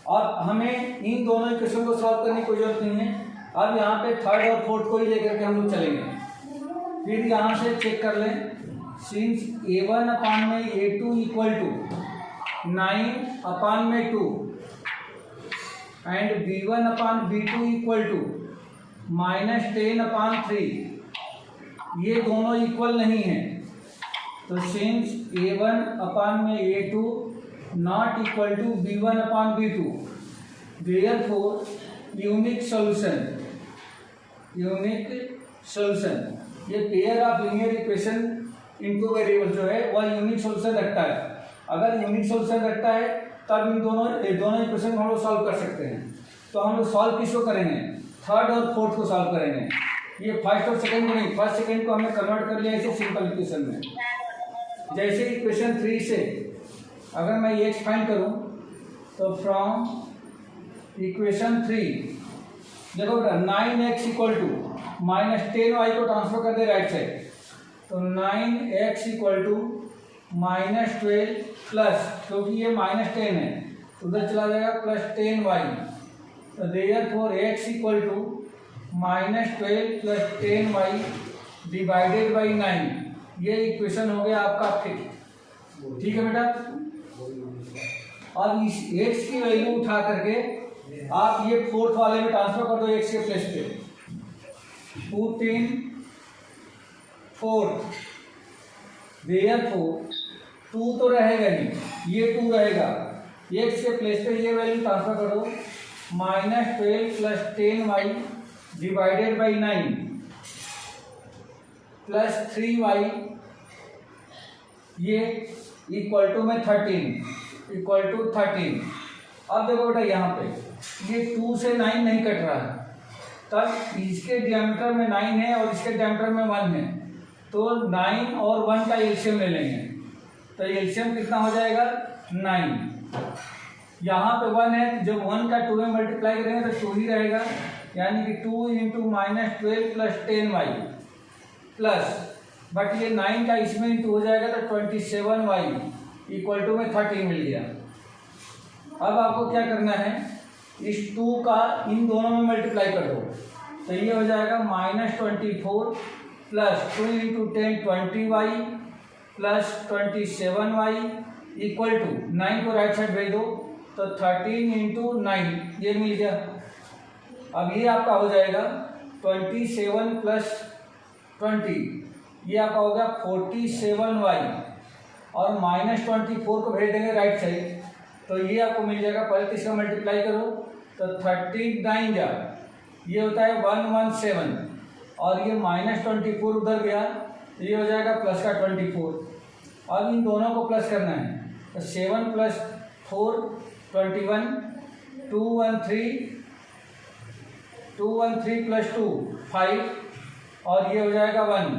अब हमें इन दोनों इक्वेशन को सॉल्व करने की कोई जरूरत नहीं है। अब यहाँ पे थर्ड और फोर्थ को ही लेकर के हम लोग चलेंगे। फिर यहाँ से चेक कर लें, since a1/a2 equal to 9/2 and b1/b2 equal to -10/3, ये दोनों इक्वल नहीं है, तो since a1/a2 not equal to b1/b2, therefore unique solution, ये pair of linear equation in two variable जो है वह यूनिक सॉल्यूशन रखता है। अगर यूनिक सॉल्यूशन रखता है तब इन दोनों इक्वेशन को हम लोग सॉल्व कर सकते हैं। तो हम लोग सॉल्व किसको करेंगे, थर्ड और फोर्थ को सॉल्व करेंगे। ये फर्स्ट और सेकंड को नहीं, फर्स्ट सेकंड को हमने कन्वर्ट कर लिया इसे सिंपल इक्वेशन में। जैसे इक्वेशन 3 से अगर मैं ये फाइंड करूं तो फ्रॉम इक्वेशन 3 देखो बेटा 9x इक्वल टू -10y को ट्रांसफर कर दे राइट साइड, तो 9x इक्वल टू -12 प्लस, क्योंकि ये -10 है उधर चला जाएगा +10y, तो therefore x equal to -12 plus 10y divided by 9, ये इक्वेशन हो गया आपका 5। ठीक है बेटा। अब इस x की वैल्यू उठा करके आप ये फोर्थ वाले में ट्रांसफर कर दो x के प्लेस पे, 2 4, देयरफॉर 2 तो रहेगा नहीं, ये 2 रहेगा, x के प्लेस पे ये वैल्यू ट्रांसफर करो, -12 plus 10y divided by 9 plus 3y, ये इक्वल टू में 13 इक्वल टू 13। अब देखो बेटा यहाँ पे ये 2 से 9 नहीं कट रहा है, तब इसके डायमीटर में 9 है और इसके डायमीटर में 1 है, तो 9 और 1 का एलसीएम ले लेंगे, तो एलसीएम कितना हो जाएगा 9। यहाँ पे 1 है, जब 1 का 2 में मल्टीप्लाई करेंगे तो 2 ही रहेगा, यानी कि 2 into -12 plus 10y plus, but ये 9 का इसमें इंटू हो जाएगा तो 27y इक्वल टू में 13 मिल गया। अब आपको क्या करना है, इस 2 का इन दोनों में मल्टीप्लाई कर दो, तो ये हो जाएगा -24 plus 2 into 10 20y plus 27y equal to 9 को राइट साइड भेज दो तो 13 इंटू 9 ये मिल गया। अब ये आपका हो जाएगा 27 प्लस 20, ये आपका हो गया 47y और -24 को भेज देंगे राइट साइड, तो ये आपको मिल जाएगा। पहले इसका मल्टीप्लाई करो तो 39 जा, ये होता है 117 और ये -24 उधर गया तो ये हो जाएगा प्लस का 24। अब इन दोनों को प्लस करना है, तो 7 प्लस 4 21, 213 प्लस 2 5 और ये हो जाएगा 1।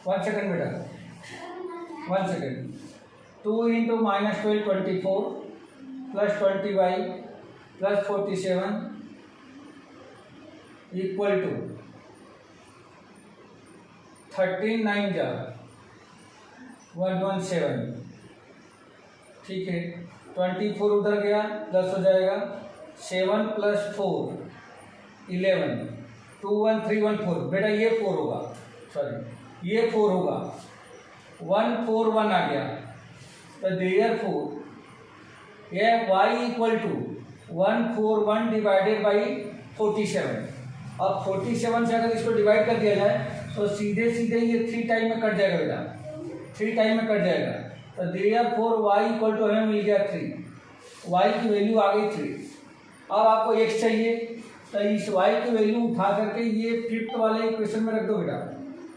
वन सेकेंड बेटा, 1 second, 2 into -12 24 plus 20y plus 47 equal to 13 9 जा 117। ठीक है, 24 उधर गया प्लस हो जाएगा 7 प्लस 4 11, 21314 बेटा ये 4 होगा, सॉरी ये 4 होगा, 141 आ गया, तो देयरफॉर ये y equal to 141 divided by 47। अब 47 से अगर इसको डिवाइड कर दिया जाए तो सीधे ये 3 टाइम में कट जाएगा बेटा, 3 टाइम में कट जाएगा, तो देयरफॉर y इक्वल टू हमें मिल गया 3, y की वैल्यू आ गई 3। अब आपको x चाहिए, तो इस y की वैल्यू उठा करके ये 5th वाले इक्वेशन में रख दो बेटा,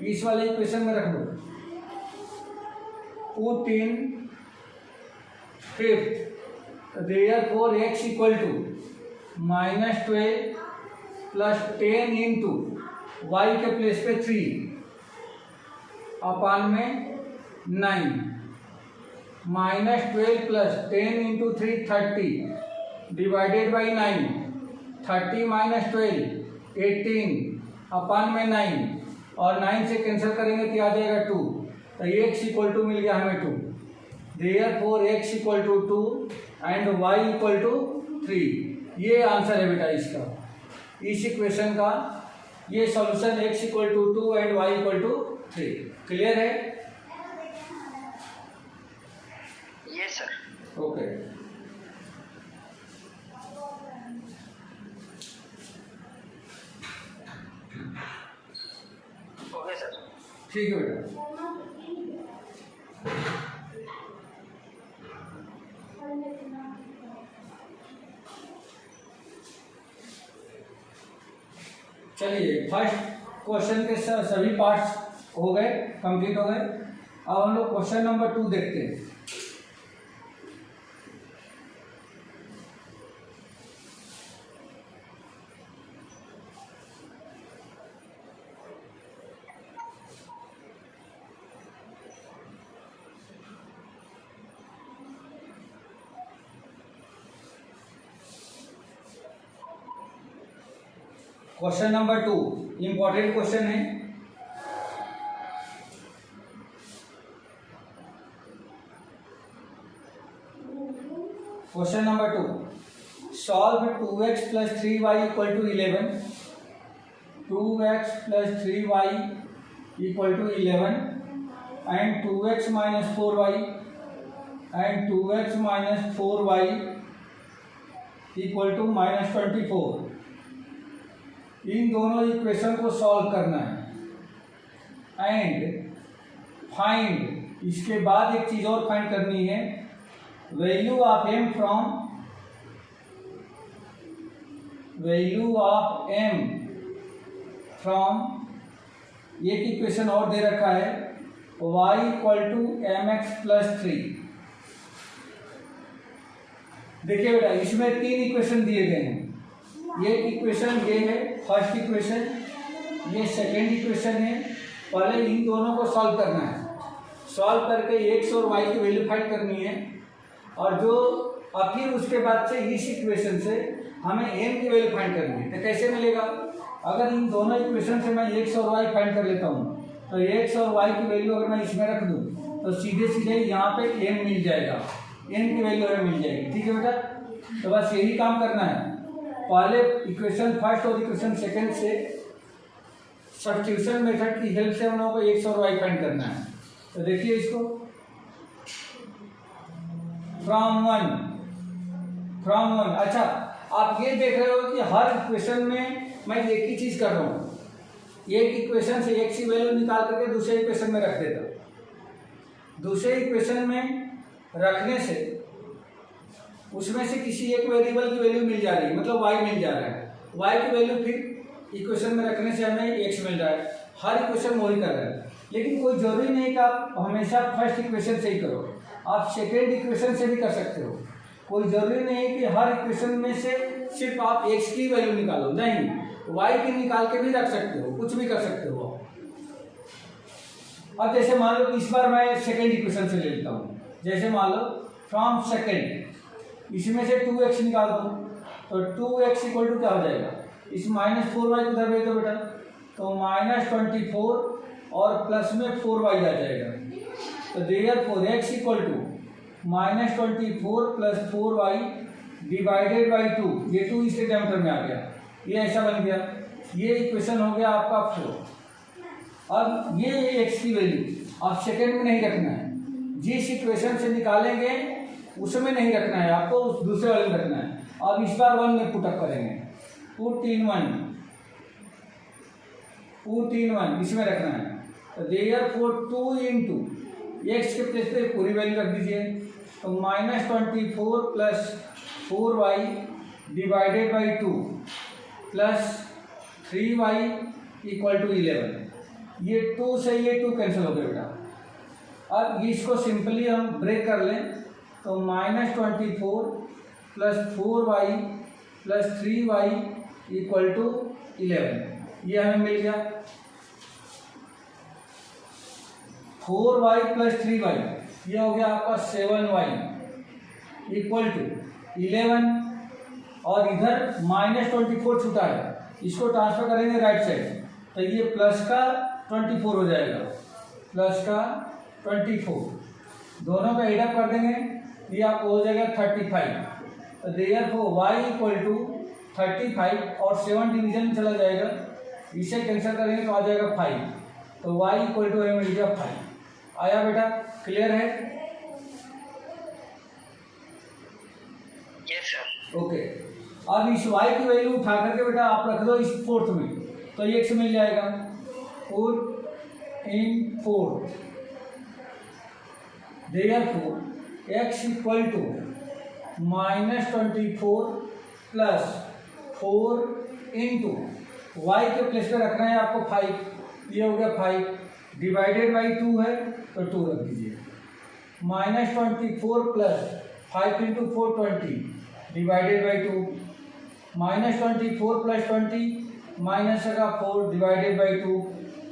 इस वाले इक्वेशन में रख दो। 14 fifth, therefore x equal to -12 plus 10 into y के प्लेस पे 3 अपान में 9, -12 plus 10 into 3 30 divided by 9, 30 minus 12 18 upon में 9 और 9 से कैंसिल करेंगे तो आ जाएगा 2, तो x इक्वल टू मिल गया हमें 2। Therefore x equal to 2 and y equal to 3। ये आंसर है बेटा इसका, इस इक्वेशन का ये solution x equal to 2 and y equal to 3। Clear है? Yes sir. Okay, okay sir. ठीक है बेटा। चलिए, फर्स्ट क्वेश्चन के सभी पार्ट्स हो गए, कंप्लीट हो गए। अब हम लोग क्वेश्चन नंबर 2 देखते हैं। क्वेश्चन नंबर 2 इंपॉर्टेंट क्वेश्चन है। Question number 2, solve 2x plus 3y equal to 11, 2x plus 3y equal to 11 and 2x minus 4y and 2x minus 4y equal to -24। इन दोनों इक्वेशन को सॉल्व करना है and find, इसके बाद एक चीज़ और फाइंड करनी है, वैल्यू ऑफ m फ्रॉम एक इक्वेशन और दे रखा है y equal to mx plus 3। देखिए बेटा, इसमें 3 इक्वेशन दिए गए हैं। ये इक्वेशन ये है फर्स्ट इक्वेशन, ये सेकेंड इक्वेशन है। पहले इन दोनों को सॉल्व करना है, सॉल्व करके x और y की वैल्यू फाइंड करनी है और फिर उसके बाद से इस इक्वेशन से हमें m की वैल्यू फाइंड करनी है। तो कैसे मिलेगा? अगर इन दोनों इक्वेशन से मैं x और y फाइंड कर लेता हूँ तो x और y की वैल्यू अगर मैं इसमें रख दूँ तो सीधे सीधे यहाँ पे m मिल जाएगा, m की वैल्यू हमें मिल जाएगी। ठीक है बेटा, तो बस यही काम करना है। पहले इक्वेशन फर्स्ट और इक्वेशन सेकंड से सब्स्टिट्यूशन मेथड की हेल्प से हम लोगों को x और y फाइंड करना है। तो देखिए इसको, फ्रॉम वन। अच्छा, आप ये देख रहे हो कि हर इक्वेशन में मैं एक ही चीज़ कर रहा हूँ, एक इक्वेशन से x की वैल्यू निकाल करके दूसरे इक्वेशन में रख देता हूँ। दूसरे इक्वेशन में रखने से उसमें से किसी एक वेरिएबल की वैल्यू मिल जा रही है, मतलब y मिल जा रहा है। y की वैल्यू फिर इक्वेशन में रखने से हमें x मिल रहा है। हर इक्वेशन वही कर रहा है, लेकिन कोई जरूरी नहीं कि आप हमेशा फर्स्ट इक्वेशन से ही करो, आप सेकेंड इक्वेशन से भी कर सकते हो। कोई जरूरी नहीं है कि हर इक्वेशन में से सिर्फ आप x की वैल्यू निकालो, नहीं, y की निकाल के भी रख सकते हो, कुछ भी कर सकते हो। अब जैसे मान लो इस बार मैं सेकेंड इक्वेशन से ले लेता हूँ। जैसे मान लो फ्रॉम सेकेंड, इसमें से 2x निकाल दो तो 2x इक्वल टू क्या हो जाएगा? इस -4y उधर भेज दो बेटा, तो -24 और प्लस में 4y आ जाएगा। तो therefore x equal to -24 plus 4y divided by 2, ये 2 इसके टर्म में आ गया, ये ऐसा बन गया। ये इक्वेशन हो गया आपका 4। अब ये x की वैल्यू आप सेकेंड में नहीं रखना है, जिस इक्वेशन से निकालेंगे उसमें नहीं रखना है, आपको उस दूसरे वाले में रखना है। अब इस बार 1 में पुटअप करेंगे, पुट इन 1 इसमें रखना है। तो देयरफॉर 2 इंटू एक्स के प्लेस पे पूरी वैल्यू रख दीजिए, तो -24 plus 4y divided by 2 plus 3y equal to 11। ये 2 से ये 2 कैंसिल हो गया बेटा। अब इसको सिंपली हम ब्रेक कर लें तो -24 plus 4y plus 3y equal to 11। ये हमें मिल गया। 4y प्लस 3y ये हो गया आपका 7y इक्वल टू 11। और इधर -24 छूटा है, इसको ट्रांसफर करेंगे राइट साइड, तो ये प्लस का 24 हो जाएगा, प्लस का 24। दोनों का एडअप कर देंगे, ये आपको हो जाएगा 35। तो देयरफॉर y इक्वल टू 35 और 7 डिवीजन में चला जाएगा, इसे कैंसिल करेंगे तो आ जाएगा 5। तो y इक्वल टू हमें मिल गया 5। आया बेटा, क्लियर है? Yes sir. ओके, अब इस y की वैल्यू उठा करके बेटा आप रख दो इस फोर्थ में, तो ये x मिल जाएगा। Put in fourth, therefore x equal to -24 plus 4 into y के प्लेस पे रखना है आपको 5, ये हो गया 5 डिवाइडेड बाई 2 है तो 2 रख दीजिए। -24 plus 5 into 4 20 divided by 2, -24 plus 20 minus का 4 डिवाइडेड बाई 2,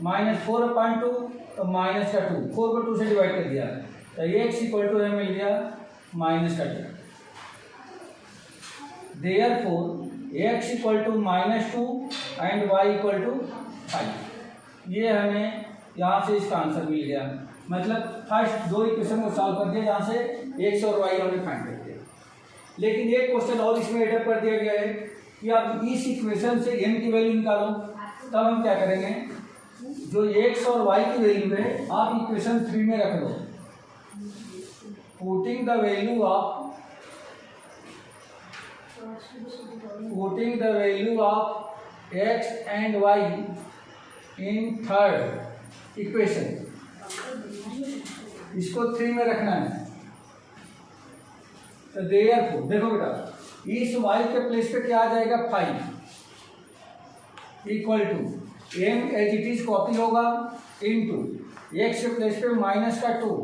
-4/2 तो माइनस का 2, 4 को 2 से डिवाइड कर दिया तो x इक्वल टू हमें मिल गया -2। Therefore x equal to -2 and y equal to 5। ये हमें यहाँ से इसका आंसर मिल गया। मतलब फर्स्ट दो इक्वेशन को सॉल्व कर दिया, जहाँ से x और y हमने फाइंड कर दिया। लेकिन एक क्वेश्चन और इसमें एडअप कर दिया गया है कि आप इस इक्वेशन से n की वैल्यू निकालो। तब हम क्या करेंगे, जो x और y की वैल्यू है आप इक्वेशन 3 में रख दो। Putting the value of x and y in third equation, इसको 3 में रखना है। तो देयरफॉर देखो बेटा, इस y के प्लेस पे क्या आ जाएगा 5 equal to m as it is copy होगा इनटू x के प्लेस पे -2,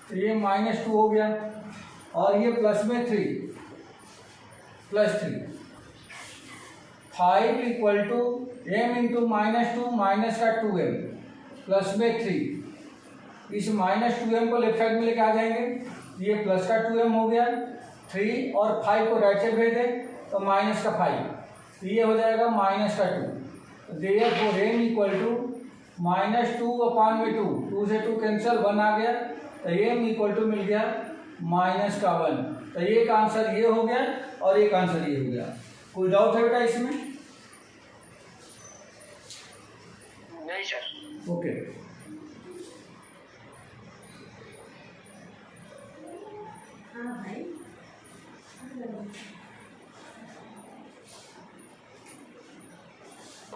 तो ये -2 हो गया और ये प्लस में 3 +3 5 equal to m into -2 minus का 2m प्लस में 3। इस -2m को लेफ्ट साइड में लेके आ जाएंगे, ये प्लस का 2m हो गया। 3 और 5 को राइट साइड भेज दें तो माइनस का 5, तो ये हो जाएगा -2। देयरफॉर m इक्वल टू -2/2, 2 से 2 कैंसिल, 1 आ गया तो m इक्वल टू मिल गया -1। तो एक आंसर ये हो गया और एक आंसर ये हो गया। कोई डाउट है बेटा इसमें? नहीं सर। Okay,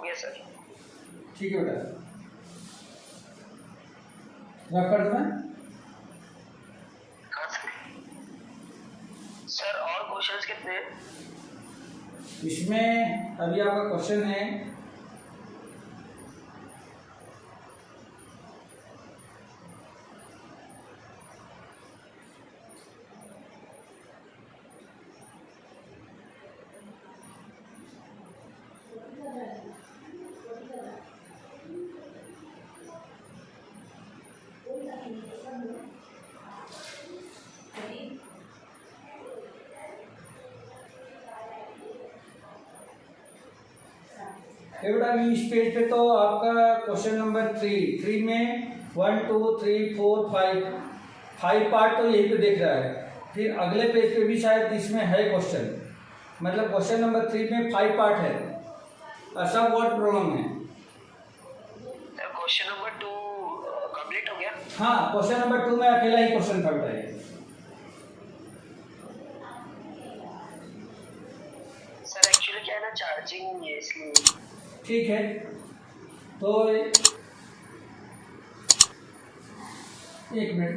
yes sir. ठीक है बेटा, रख कर दूं? हाँ सर। और क्वेश्चंस कितने हैं? इसमें अभी आपका क्वेश्चन है बेटा इस पेज पे तो आपका क्वेश्चन नंबर 3 में 1 2 3 4 5 पार्ट तो यही पे देख रहा है। फिर अगले पेज पे भी शायद इसमें है क्वेश्चन, मतलब क्वेश्चन नंबर 3 में 5 पार्ट है। ऐसा वर्ड प्रॉब्लम है। क्वेश्चन नंबर 2 कंप्लीट हो गया? हाँ, क्वेश्चन नंबर 2 में अकेला ही क्वेश्चन था बेटा ये। सर एक्चुअली क्या है ना, चार्जिंग नहीं है इसलिए। ठीक है, तो एक मिनट